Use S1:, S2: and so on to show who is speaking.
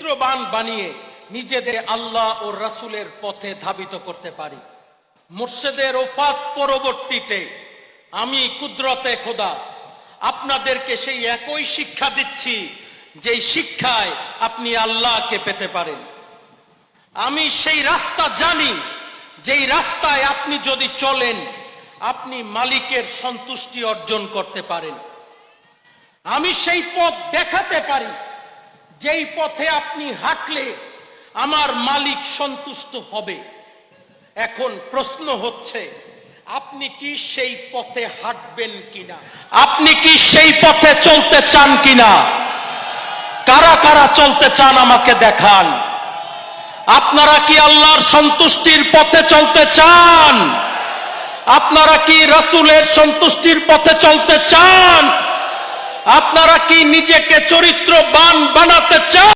S1: চরিত্রবান বানিয়ে নিজেদের আল্লাহ ও রাসূলের পথে ধাবিত করতে পারি। মুর্শিদের ওফাত পরবর্তীতে আমি কুদরতে খোদা আপনাদেরকে সেই একই শিক্ষা দিচ্ছি যেই শিক্ষায় আপনি আল্লাহকে পেতে পারেন। আমি সেই রাস্তা জানি যেই রাস্তায় আপনি যদি চলেন আপনি মালিকের সন্তুষ্টি অর্জন করতে পারেন। আমি সেই পথ দেখাতে পারি যেই পথে আপনি হাঁটলে আমার মালিক সন্তুষ্ট হবে। এখন প্রশ্ন হচ্ছে আপনি কি সেই পথে হাঁটবেন কিনা, আপনি কি সেই পথে চলতে চান কিনা? কারা কারা চলতে চান আমাকে দেখান। আপনারা কি আল্লাহর সন্তুষ্টির পথে চলতে চান? আপনারা কি রাসূলের সন্তুষ্টির পথে চলতে চান? আপনারা কি নিজেকে চরিত্রবান বানাতে চান?